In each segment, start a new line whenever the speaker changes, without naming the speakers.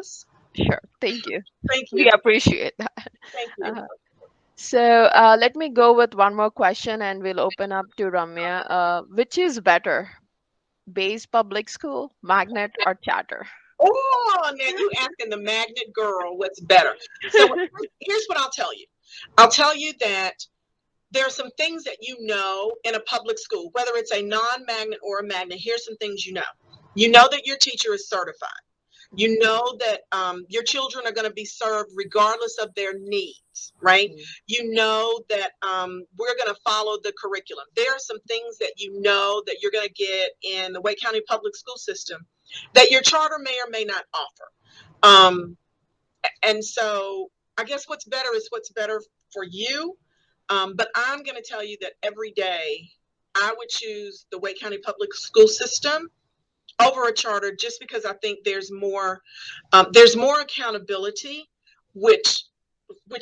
us.
Sure. Thank you.
Thank
We
you.
appreciate that.
Thank you.
Uh, so let me go with one more question and we'll open up to Ramya. Which is better, base public school, magnet, or charter?
Oh, now you asking the magnet girl what's better. So here's what I'll tell you. I'll tell you that there are some things that you know in a public school, whether it's a non-magnet or a magnet. Here's some things you know. You know that your teacher is certified. You know that your children are going to be served regardless of their needs, right?
Mm.
You know that we're going to follow the curriculum. There are some things that you know that you're going to get in the Wake County public school system that your charter may or may not offer. And so I guess what's better is what's better for you. But I'm going to tell you that every day I would choose the Wake County public school system over a charter just because I think there's more accountability, which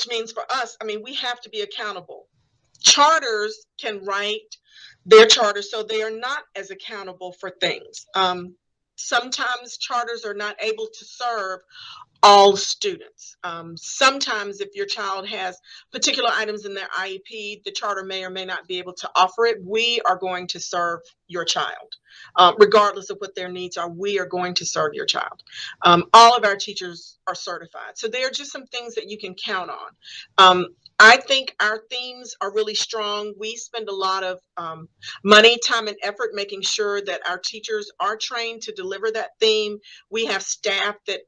means for us, I mean, we have to be accountable. Charters can write their charters so they are not as accountable for things. Sometimes charters are not able to serve all students. Sometimes, if your child has particular items in their IEP, the charter may or may not be able to offer it. We are going to serve your child, regardless of what their needs are. We are going to serve your child. All of our teachers are certified. So there are just some things that you can count on. I think our themes are really strong. We spend a lot of money, time, and effort making sure that our teachers are trained to deliver that theme. We have staff that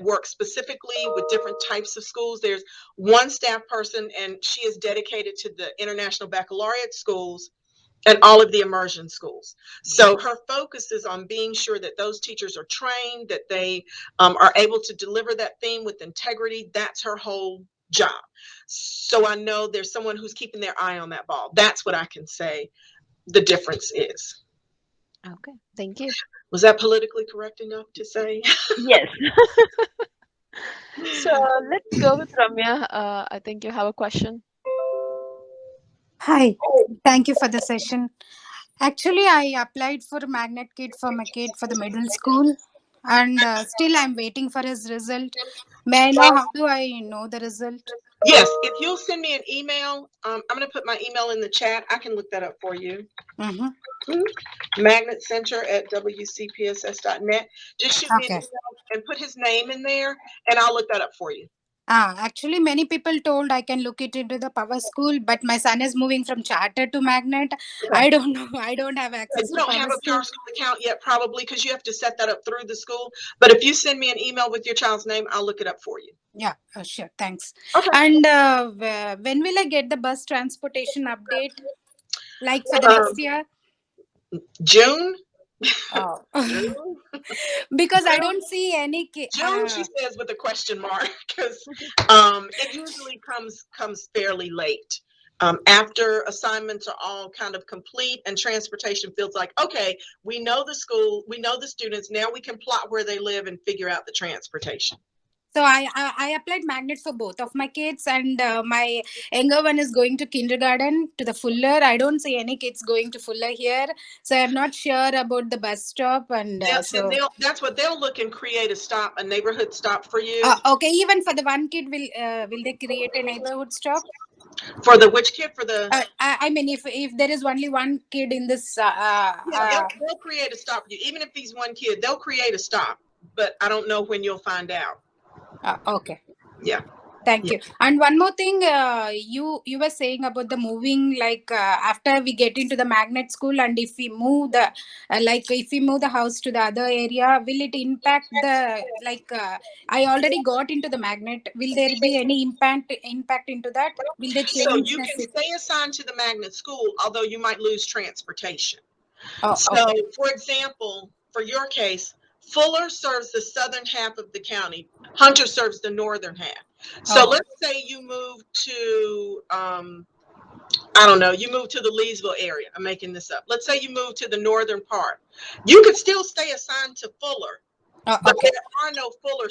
work specifically with different types of schools. There's one staff person, and she is dedicated to the International Baccalaureate schools and all of the immersion schools. So her focus is on being sure that those teachers are trained, that they are able to deliver that theme with integrity. That's her whole job. So I know there's someone who's keeping their eye on that ball. That's what I can say the difference is.
Okay, thank you.
Was that politically correct enough to say?
Yes. So let's go with Ramya. I think you have a question.
Hi, thank you for the session. Actually, I applied for Magnet Kit for my kid for the middle school, and still I'm waiting for his result. May I know how do I know the result?
Yes, if you'll send me an email, I'm going to put my email in the chat. I can look that up for you.
Mm-hmm.
Magnetcenter at wcpss.net. Just shoot me an
Okay.
email and put his name in there, and I'll look that up for you.
Actually, many people told I can look it into the power school, but my son is moving from charter to magnet.
Okay.
I don't know. I don't have
And
access
you
to
don't
power
have a Power
school.
School account yet, probably, because you have to set that up through the school. But if you send me an email with your child's name, I'll look it up for you.
Yeah, sure. Thanks.
Okay.
And when will I get the bus transportation update? Like for the
Um,
next year?
June.
Oh.
June.
Because I don't see any.
June, she says with a question mark, because it usually comes fairly late. After assignments are all kind of complete and transportation feels like, okay, we know the school, we know the students, now we can plot where they live and figure out the transportation.
So I applied magnet for both of my kids, and my younger one is going to kindergarten to the Fuller. I don't see any kids going to Fuller here, so I'm not sure about the bus stop. And
That's what they'll look and create a neighborhood stop for you.
okay, even for the one kid, will they create a neighborhood stop?
For the which kid? For the
I mean, if there is only one kid in this,
Yeah, they'll create a stop for you. Even if he's one kid, they'll create a stop. But I don't know when you'll find out.
okay.
Yeah.
Thank
Yeah.
you. And one more thing, you were saying about the moving, like after we get into the magnet school, and if we move the if we move the house to the other area, will it impact the I already got into the magnet. Will there be any impact into that? Will they
So
change
you
the
can stay assigned to the magnet school, although you might lose transportation. So,
okay.
for example, for your case, Fuller serves the southern half of the county. Hunter serves the northern half. So
Oh,
let's say you move to, I don't know, you move to the Leesville area. I'm making this up. Let's say you move to the northern part. You could still stay assigned to Fuller, but
okay.
there are no Fuller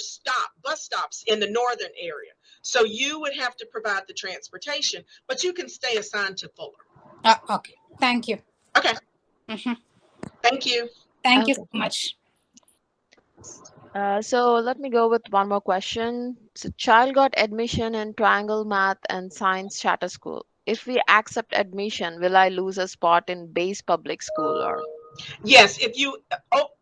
bus stops in the northern area. So you would have to provide the transportation, but you can stay assigned to Fuller.
Okay. Thank you.
Okay.
Mhm.
Thank you.
Thank you
Okay.
so much.
So let me go with one more question. So child got admission in Triangle Math and Science Charter School. If we accept admission, will I lose a spot in base public school or?
Yes, if you,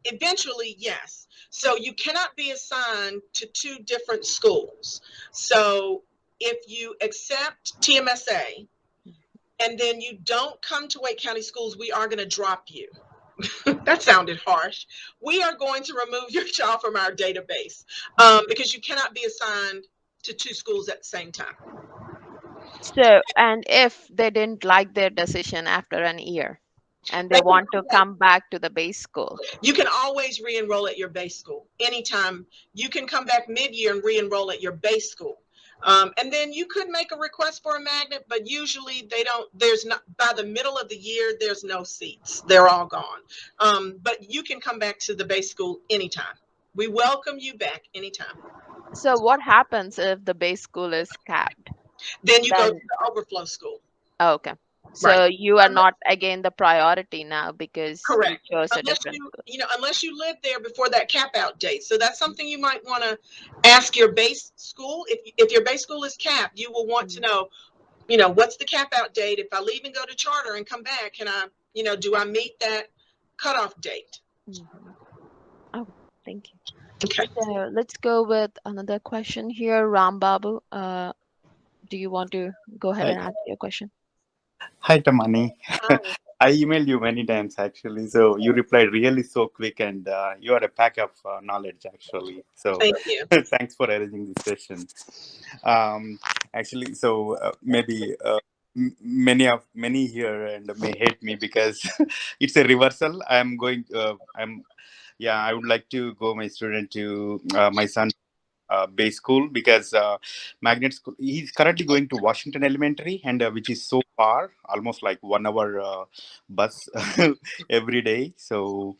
eventually, yes. So you cannot be assigned to two different schools. So if you accept TMSA and then you don't come to Wake County Schools, we are going to drop you. That sounded harsh. We are going to remove your child from our database because you cannot be assigned to two schools at the same time.
So, and if they didn't like their decision after an year and they
They can
want to come back to the base school?
You can always re-enroll at your base school anytime. You can come back mid-year and re-enroll at your base school. And then you could make a request for a magnet, but usually they don't, there's not, by the middle of the year, there's no seats. They're all gone. But you can come back to the base school anytime. We welcome you back anytime.
So what happens if the base school is capped?
Then you go to
Then,
the overflow school.
okay.
Right.
So you are not again the priority now because you
Correct.
chose a
Unless
different
you,
school.
unless you live there before that cap out date. So that's something you might want to ask your base school. If your base school is capped, you will want to know, what's the cap out date? If I leave and go to charter and come back, can I, do I meet that cutoff date?
Mhm. Oh, thank you.
Okay.
So let's go with another question here. Ram Babu, do you want to go ahead
Hi,
and ask your question?
hi, Tamani.
Hi.
I emailed you many times actually, so you replied really so quick, and you are a pack of knowledge actually. So
Thank you.
thanks for arranging this session. Um, actually, so maybe many here and may hate me because it's a reversal. I'm going. I'm yeah. I would like to go my student to my son base school because magnet school he's currently going to Washington Elementary, and which is so far, almost like 1 hour bus every day. So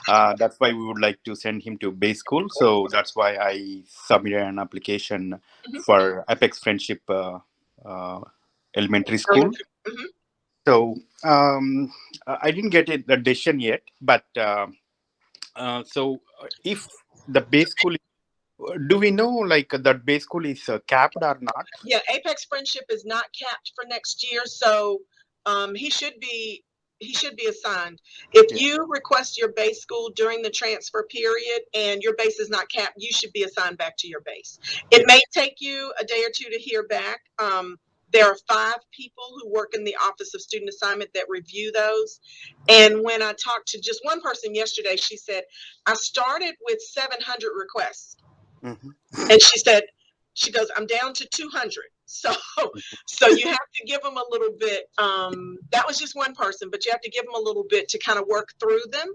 that's why we would like to send him to base school. So that's why I submitted an application
Mhm.
for Apex Friendship uh, Elementary School.
Mhm.
So I didn't get it, the decision yet, but so if the base school, do we know like that base school is capped or not?
Yeah, Apex Friendship is not capped for next year, so he should be assigned. If
Yeah.
you request your base school during the transfer period and your base is not capped, you should be assigned back to your base. It
Yeah.
may take you a day or two to hear back. There are 5 people who work in the Office of Student Assignment that review those. And when I talked to just one person yesterday, she said, I started with 700 requests.
Mhm.
And she goes, I'm down to 200. So you have to give them a little bit. That was just one person, but you have to give them a little bit to kind of work through them.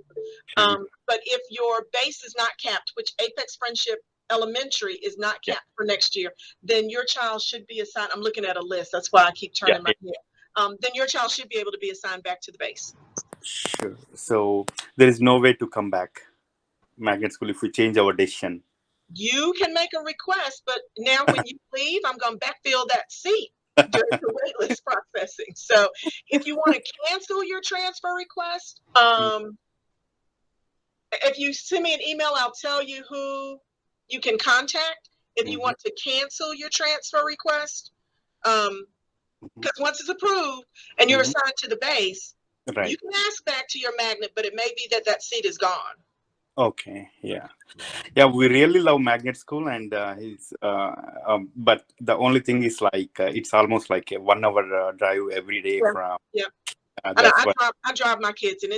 Sure.
But if your base is not capped, which Apex Friendship Elementary is not
Yeah.
capped for next year, then your child should be assigned. I'm looking at a list. That's why I keep
Yeah.
turning my head. Then your child should be able to be assigned back to the base.
Sure. So there is no way to come back magnet school if we change our decision.
You can make a request, but now when you leave, I'm going to backfill that seat during the waitlist processing. So if you want to cancel your transfer request, if you send me an email, I'll tell you who you can contact if you
Mhm.
want to cancel your transfer request. Because once it's approved and you're
Mhm.
assigned to the base,
Right.
you can ask back to your magnet, but it may be that that seat is gone.
Okay. Yeah. Yeah. We really love magnet school, and he's. But the only thing is like it's almost like a 1 hour drive every day
Yeah.
from.
Yeah.
That's why.
I drive my kids, and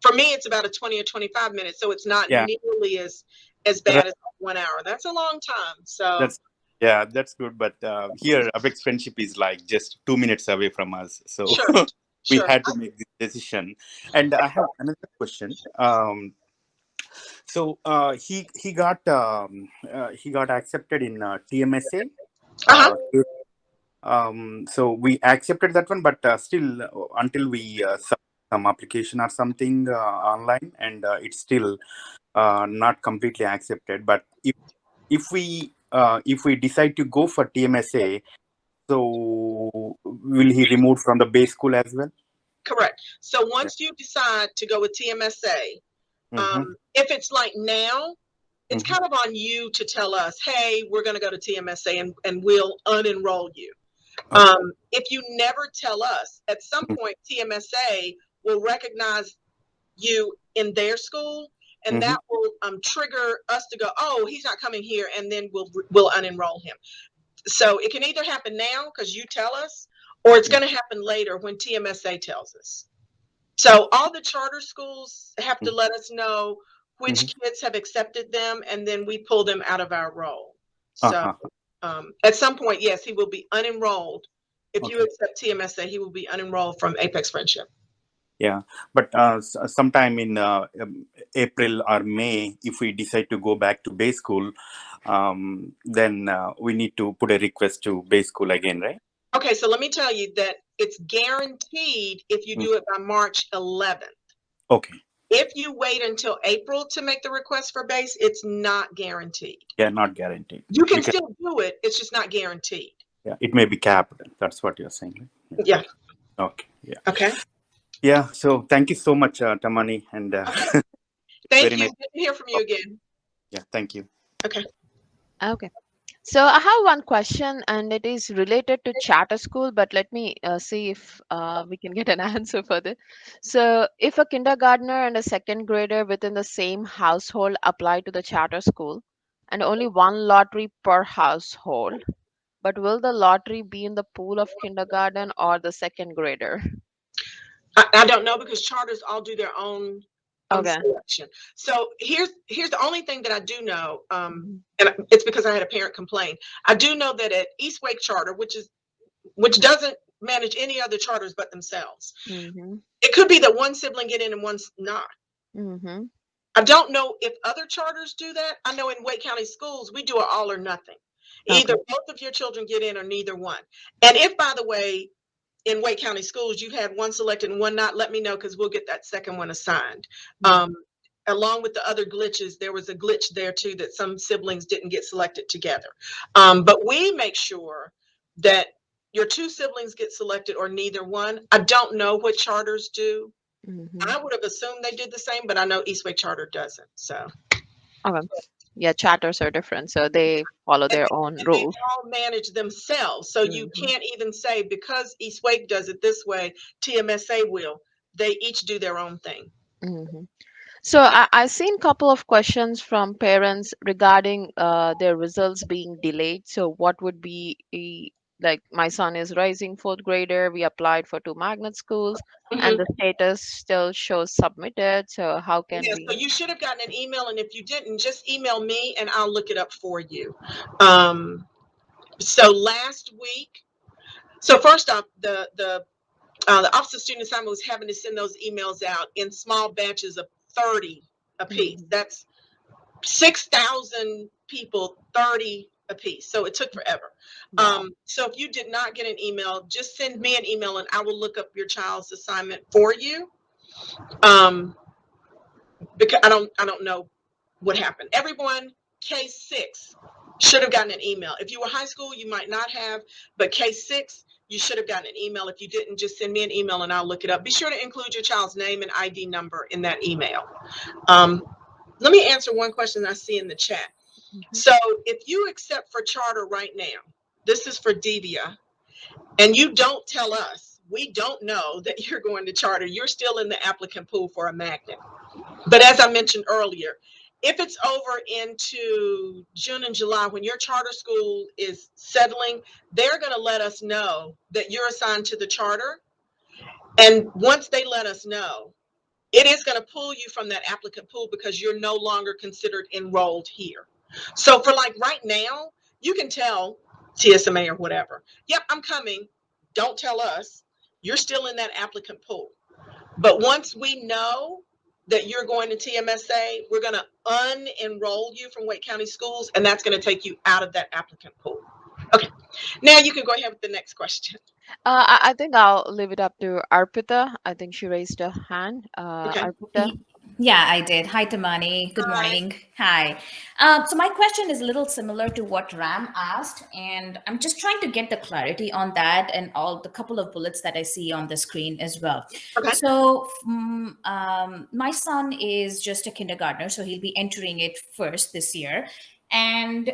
for me, it's about a 20 or 25 minutes. So it's not
Yeah.
nearly as
Right.
bad as 1 hour. That's a long time. So
That's yeah. That's good. But here, Apex Friendship is like just 2 minutes away from us. So
sure,
we
sure.
had to make this decision. And I have another question. So he got accepted in TMSA.
Uh-huh.
Uh, so we accepted that one, but still until we some application or something online, and it's still not completely accepted. But if we decide to go for TMSA, so will he remove from the base school as well?
Correct. So
Yeah.
once you decide to go with TMSA,
Mm-hmm.
if it's like now, it's
Mhm.
kind of on you to tell us, hey, we're going to go to TMSA and we'll unenroll you.
Okay.
If you never tell us, at some
Mhm.
point, TMSA will recognize you in their school, and that
Mhm.
will trigger us to go, oh, he's not coming here, and then we'll unenroll him. So it can either happen now because you tell us, or it's
Yeah.
going to happen later when TMSA tells us. So all the charter schools have to
Mhm.
let us know which
Mhm.
kids have accepted them, and then we pull them out of our roll. So
Uh-huh.
at some point, yes, he will be unenrolled. If you
Okay.
accept TMSA, he will be unenrolled from Apex Friendship.
Yeah, but sometime in April or May, if we decide to go back to base school, then we need to put a request to base school again, right?
Okay, so let me tell you that it's guaranteed if you
Mm.
do it by March 11th.
Okay.
If you wait until April to make the request for base, it's not guaranteed.
Yeah, not guaranteed
You can
because
still do it, it's just not guaranteed.
yeah, it may be capped. That's what you're saying, right?
Yeah.
Yeah. Okay. Yeah.
Okay.
Yeah. So thank you so much, Tamani, and
Okay.
very
Thank you.
nice.
Good to hear from you again.
Yeah. Thank you.
Okay.
Okay. So I have one question, and it is related to charter school, but let me see if we can get an answer for this. So, if a kindergartner and a second grader within the same household apply to the charter school, and only one lottery per household, but will the lottery be in the pool of kindergarten or the second grader?
I don't know because charters all do their own
Okay.
selection. So here's the only thing that I do know,
Mhm.
and it's because I had a parent complain. I do know that at East Wake Charter, which doesn't manage any other charters but themselves,
Mhm.
it could be that one sibling get in and one's not.
Mhm.
I don't know if other charters do that. I know in Wake County Schools we do it all or nothing.
Okay.
Either both of your children get in or neither one. And if, by the way, in Wake County Schools, you've had one selected and one not, let me know because we'll get that second one assigned.
Mhm.
Along with the other glitches, there was a glitch there too that some siblings didn't get selected together. But we make sure that your two siblings get selected or neither one. I don't know what charters do.
Mhm.
I would have assumed they did the same, but I know Eastway Charter doesn't. So,
Okay. Yeah, charters are different, so they follow
and
their own
they
rules.
all manage themselves. So you
Mhm.
can't even say because East Wake does it this way, TMSA will. They each do their own thing.
Mhm. So I seen couple of questions from parents regarding their results being delayed. So what would be like my son is rising fourth grader. We applied for two magnet schools, and
Mhm.
the status still shows submitted. So how can
Yeah, so
we?
you should have gotten an email, and if you didn't, just email me and I'll look it up for you. Um, so last week, so first off, the Office of Student Assignment was having to send those emails out in small batches of 30 apiece.
Mhm.
That's 6,000 people, 30 apiece. So it took forever.
Wow.
So if you did not get an email, just send me an email and I will look up your child's assignment for you. Um, because I don't know what happened. Everyone, K6 should have gotten an email. If you were high school, you might not have, but K6, you should have gotten an email. If you didn't, just send me an email and I'll look it up. Be sure to include your child's name and ID number in that email. Um, let me answer one question I see in the chat.
Mhm.
So if you accept for charter right now, this is for Devia, and you don't tell us, we don't know that you're going to charter. You're still in the applicant pool for a magnet. But as I mentioned earlier, if it's over into June and July, when your charter school is settling, they're going to let us know that you're assigned to the charter. And once they let us know, it is going to pull you from that applicant pool because you're no longer considered enrolled here. So for like right now, you can tell TSMA or whatever, yep, I'm coming. Don't tell us. You're still in that applicant pool. But once we know that you're going to TMSA, we're going to unenroll you from Wake County Schools, and that's going to take you out of that applicant pool. Okay, now you can go ahead with the next question.
I think I'll leave it up to Arpita. I think she raised a hand.
Okay.
Arpita.
Yeah, I did. Hi, Tamani. Good
Hi.
morning. Hi. So my question is a little similar to what Ram asked, and I'm just trying to get the clarity on that and all the couple of bullets that I see on the screen as well.
Okay.
So my son is just a kindergartner, so he'll be entering it first this year. And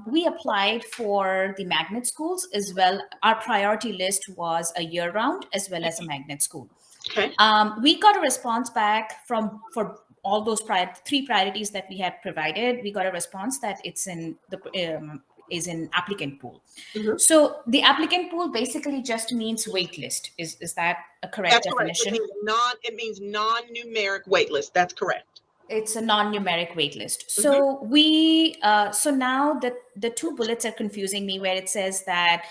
we applied for the magnet schools as well. Our priority list was a year round as well as a magnet school.
Okay.
We got a response back from for all those three priorities that we had provided. We got a response that it's in the is in applicant pool.
Mhm.
So the applicant pool basically just means wait list. Is that a correct
That's correct.
definition?
It means non-numeric wait list. That's correct.
It's a non-numeric wait list.
Mhm.
So so now the two bullets are confusing me, where it says that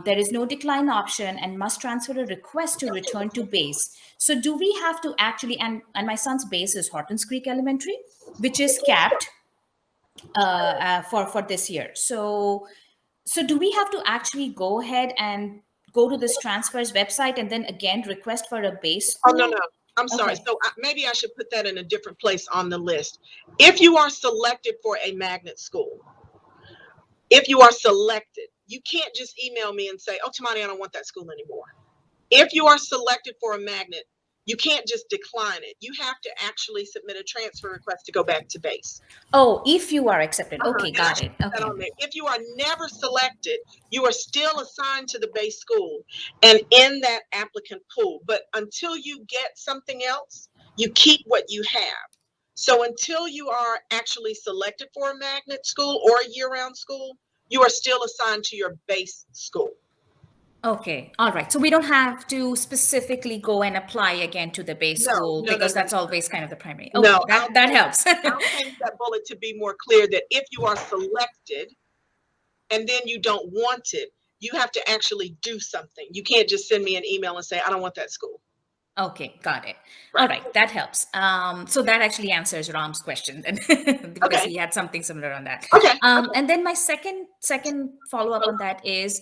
there is no decline option and must transfer a request to return to base. So do we have to actually, and my son's base is Hortons Creek Elementary, which is capped for this year. So do we have to actually go ahead and go to this transfers website and then again request for a base
Oh, no,
school?
no. I'm sorry.
Okay.
So maybe I should put that in a different place on the list. If you are selected for a magnet school, if you are selected, you can't just email me and say, oh, Tamani, I don't want that school anymore. If you are selected for a magnet, you can't just decline it. You have to actually submit a transfer request to go back to base.
Oh, if you are accepted. Okay,
And I
got
should
it.
put that
Okay.
on there. If you are never selected, you are still assigned to the base school and in that applicant pool. But until you get something else, you keep what you have. So until you are actually selected for a magnet school or a year-round school, you are still assigned to your base school.
Okay, all right. So we don't have to specifically go and apply again to the base
No,
school
no, no,
because
no,
that's always kind of the primary. Okay,
no.
that helps.
I'll change that bullet to be more clear that if you are selected and then you don't want it, you have to actually do something. You can't just send me an email and say, I don't want that school.
Okay, got it. All
Right.
right, that helps. So that actually answers Ram's question because
Okay.
he had something similar on that.
Okay.
And then my second follow up on that is,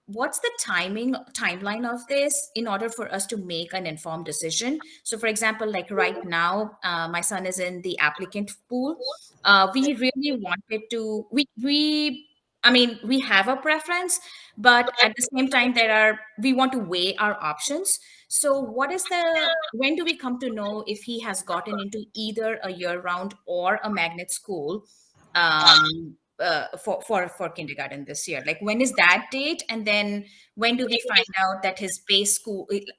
what's the timeline of this in order for us to make an informed decision? So, for example, like right now, my son is in the applicant pool. We really wanted to. I mean, we have a preference, but at the same time, we want to weigh our options. So when do we come to know if he has gotten into either a year round or a magnet school for kindergarten this year? Like, when is that date? And then when do we find out that his base school, like,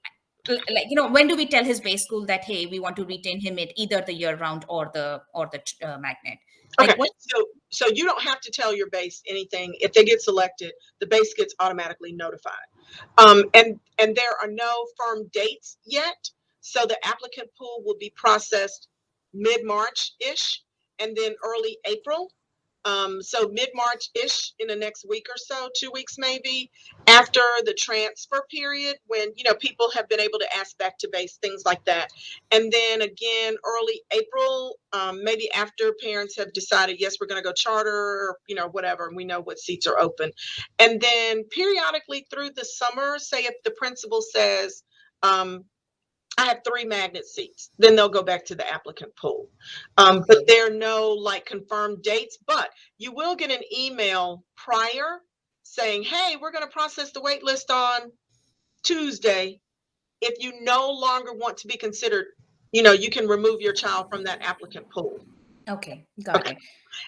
when do we tell his base school that, hey, we want to retain him at either the year round or the magnet? Like,
Okay. So you don't have to tell your base anything. If they get selected, the base gets automatically notified. And there are no firm dates yet. So the applicant pool will be processed mid-March-ish and then early April. So mid-March-ish in the next week or so, 2 weeks maybe, after the transfer period, when people have been able to ask back to base, things like that. And then again, early April, maybe after parents have decided, yes, we're going to go charter, or whatever, and we know what seats are open. And then periodically through the summer, say if the principal says, I have 3 magnet seats, then they'll go back to the applicant pool. But there are no confirmed dates, but you will get an email prior saying, hey, we're going to process the wait list on Tuesday. If you no longer want to be considered, you can remove your child from that applicant pool.
Okay, got
Okay.
it.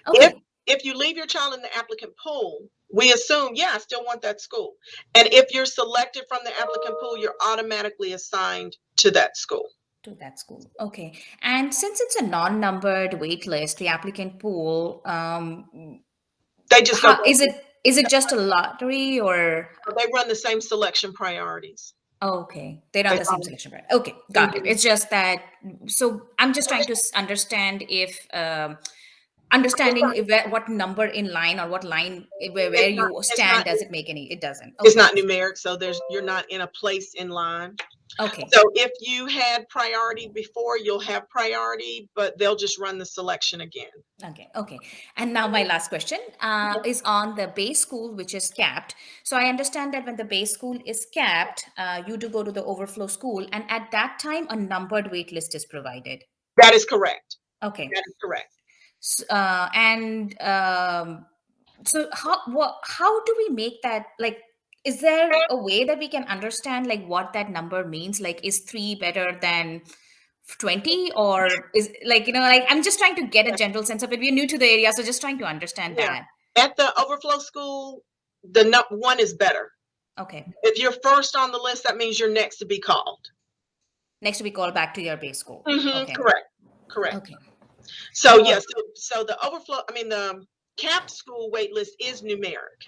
Okay.
If you leave your child in the applicant pool, we assume, I still want that school. And if you're selected from the applicant pool, you're automatically assigned to that school.
To that school. Okay. And since it's a non-numbered wait list, the applicant pool,
They just go.
is it just a lottery or?
They run the same selection priorities.
Oh, okay. They run the same selection, right? Okay, got it. It's just that, so I'm just trying to understand what number in line or what line where you stand, does it make any? It doesn't. Okay.
It's not numeric, so you're not in a place in line.
Okay.
So if you had priority before, you'll have priority, but they'll just run the selection again.
Okay. Okay. And now my last question is on the base school, which is capped. So I understand that when the base school is capped, you do go to the overflow school, and at that time, a numbered wait list is provided.
That is correct.
Okay.
That is correct.
And so how do we make that, like, is there a way that we can understand like what that number means? Like, is 3 better than 20, or is, like, like, I'm just trying to get a general sense of it. We're new to the area, so just trying to understand
Yeah.
that.
At the overflow school, the one is better.
Okay.
If you're first on the list, that means you're next to be called.
Next we call back to your base school. Okay.
Correct.
Okay.
So yes, so the overflow, I mean the capped school wait list is numeric,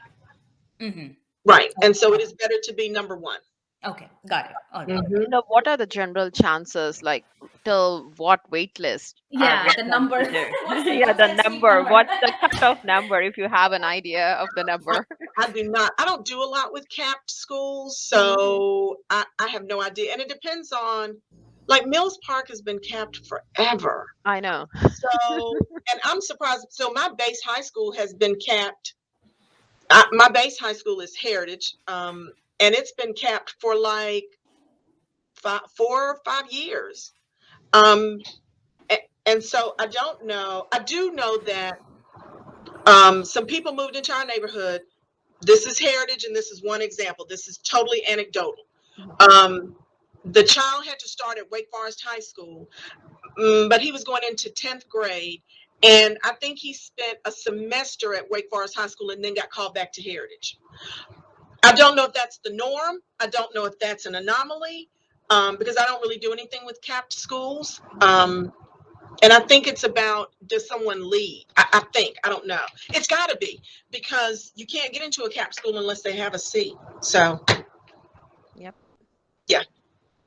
Mm-hmm.
right? And so it is better to be number one.
Okay, got it. All right.
Mhm.
What are the general chances, like till what wait list are
Yeah,
we
the number.
considered?
What's the
Yeah,
what's
the
that sweet
number.
number?
What's the cutoff number if you have an idea of the number?
I don't do a lot with capped schools, so I have no idea. And it depends on, like Mills Park has been capped forever.
I know.
So, and I'm surprised. So my base high school has been capped. My base high school is Heritage, and it's been capped for like 4 or 5 years. Um, and so I don't know. I do know that some people moved into our neighborhood. This is Heritage, and this is one example. This is totally anecdotal. The child had to start at Wake Forest High School, but he was going into 10th grade. And I think he spent a semester at Wake Forest High School and then got called back to Heritage. I don't know if that's the norm. I don't know if that's an anomaly, because I don't really do anything with capped schools. And I think it's about, does someone leave? I think, I don't know. It's got to be, because you can't get into a capped school unless they have a seat. So,
Yep.
yeah.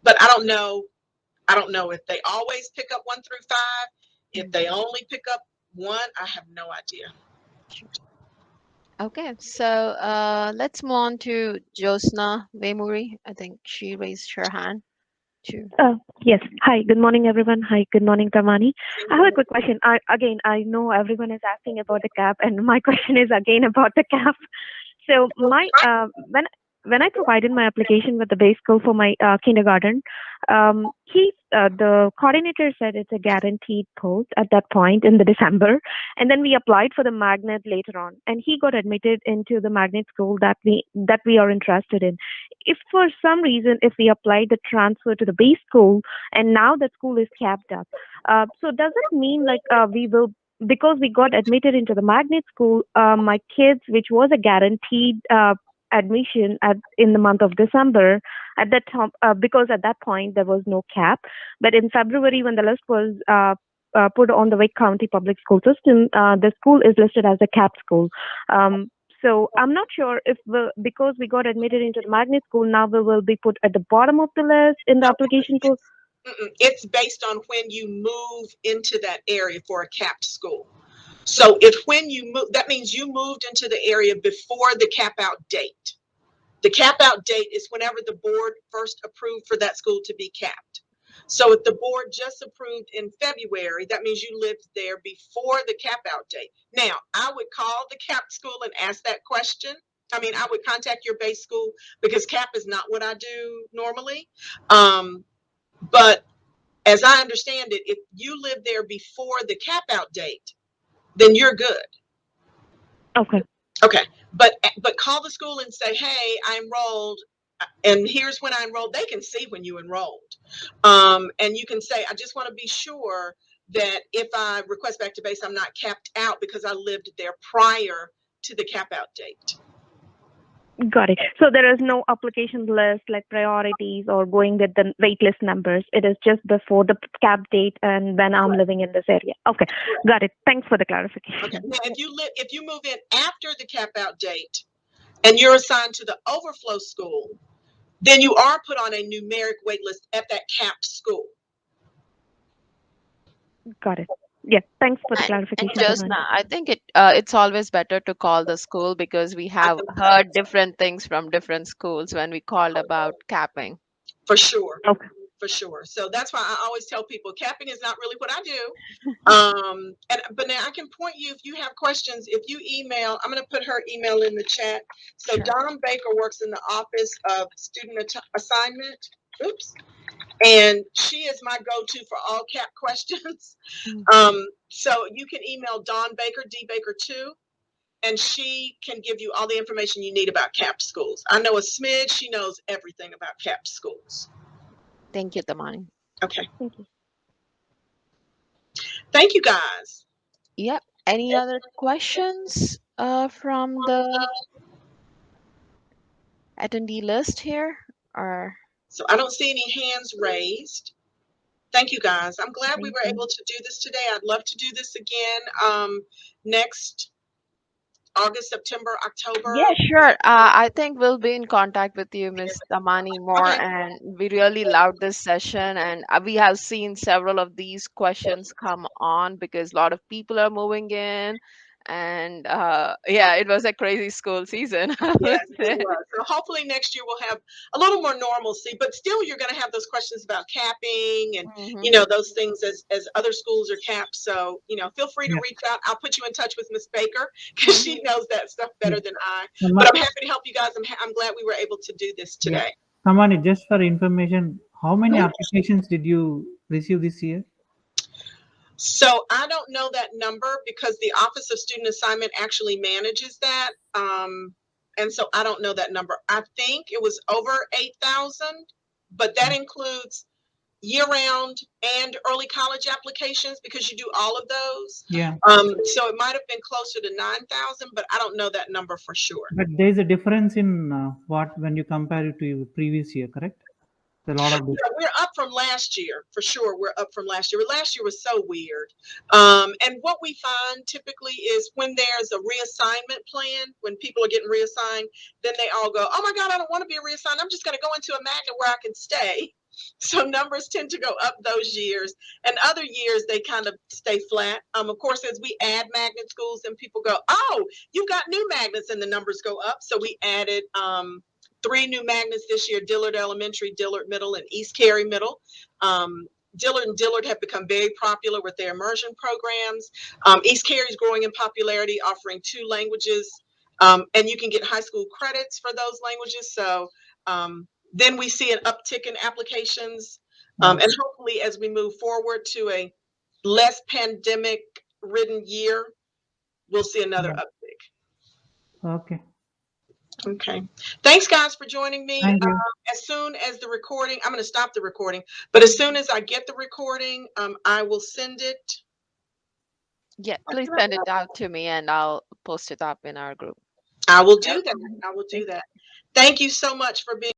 But I don't know. I don't know if they always pick up 1 through 5. If they only pick up 1, I have no idea.
Okay, so let's move on to Josna Vemuri. I think she raised her hand too.
Yes. Hi. Good morning, everyone. Hi. Good morning, Tamani. I have a quick question. I know everyone is asking about the cap, and my question is again about the cap. So my when I provided my application with the base school for my kindergarten, the coordinator said it's a guaranteed post at that point in the December, and then we applied for the magnet later on, and he got admitted into the magnet school that we are interested in. If for some reason if we apply the transfer to the base school and now that school is capped up, so does it mean like we will, because we got admitted into the magnet school, my kids, which was a guaranteed admission in the month of December, at that time, because at that point there was no cap, but in February when the list was put on the Wake County Public School System, the school is listed as a cap school. So I'm not sure if because we got admitted into the magnet school, now we will be put at the bottom of the list in the application pool.
It's based on when you move into that area for a capped school. So if when you move, that means you moved into the area before the cap out date. The cap out date is whenever the board first approved for that school to be capped. So if the board just approved in February, that means you lived there before the cap out date. Now, I would call the capped school and ask that question. I mean, I would contact your base school, because cap is not what I do normally. But as I understand it, if you live there before the cap out date, then you're good. Okay. But call the school and say, hey, I enrolled, and here's when I enrolled. They can see when you enrolled. And you can say, I just want to be sure that if I request back to base, I'm not capped out because I lived there prior to the cap out date.
Got it. So there is no application list like priorities or going with the wait list numbers. It is just before the cap date and when I'm living in this area. Okay, got it. Thanks for the clarification.
Okay. Now, if you move in after the cap out date and you're assigned to the overflow school, then you are put on a numeric wait list at that capped school.
Got it. Yeah, thanks for the
And
clarification.
Josna, I think it's always better to call the school because we have heard different things from different schools when we called about capping.
for sure.
Okay.
For sure. So that's why I always tell people capping is not really what I do. But now I can point you if you have questions. If you email, I'm going to put her email in the chat. So
Sure.
Dawn Baker works in the Office of Student Assignment. Oops. And she is my go-to for all CAP questions. So you can email Dawn Baker, D Baker 2, and she can give you all the information you need about CAP schools. I know a smidge. She knows everything about CAP schools.
Thank you, Tamani.
Okay.
Thank you.
Thank you, guys.
Yep. Any other questions from the attendee list here? Or
So I don't see any hands raised. Thank you, guys. I'm glad we
Thank
were
you.
able to do this today. I'd love to do this again next August, September, October.
yeah, sure. I think we'll be in contact with you, Miss Tamani, more,
Okay.
and we really loved this session, and we have seen several of these questions come on because a lot of people are moving in, and yeah, it was a crazy school season, I would
Yes, it
say.
was. So hopefully next year we'll have a little more normalcy, but still you're going to have those questions about capping and,
Mhm.
those things as other schools are capped. So, feel free to
Yeah.
reach out. I'll put you in touch with Miss Baker because she knows that stuff better
Yeah.
than I.
Tama-
But I'm happy to help you guys. I'm glad we were able to do this
yeah.
today.
Tamani, just for information, how many
Mhm.
applications did you receive this year?
So I don't know that number because the Office of Student Assignment actually manages that. And so I don't know that number. I think it was over 8,000, but that includes year-round and early college applications because you do all of those.
Yeah.
So it might have been closer to 9,000, but I don't know that number for sure.
But there is a difference in what when you compare it to your previous year, correct? There's a lot of
Yeah,
difference.
we're up from last year for sure. We're up from last year. Last year was so weird. And what we find typically is when there's a reassignment plan, when people are getting reassigned, then they all go, "Oh my God, I don't want to be reassigned. I'm just going to go into a magnet where I can stay." So numbers tend to go up those years, and other years they kind of stay flat. Of course, as we add magnet schools, and people go, "Oh, you've got new magnets," and the numbers go up. So we added 3 new magnets this year: Dillard Elementary, Dillard Middle, and East Cary Middle. Dillard and Dillard have become very popular with their immersion programs. East Cary is growing in popularity, offering 2 languages, and you can get high school credits for those languages. So then we see an uptick in applications, and hopefully as we move forward to a less pandemic-ridden year, we'll see another
Yeah.
uptick.
Okay.
Okay. Thanks, guys, for joining me.
Thank you.
As soon as the recording, I'm going to stop the recording, but as soon as I get the recording, I will send it.
Yeah, please send it out to me and I'll post it up in our group.
I will do that. I will do that. Thank you so much for being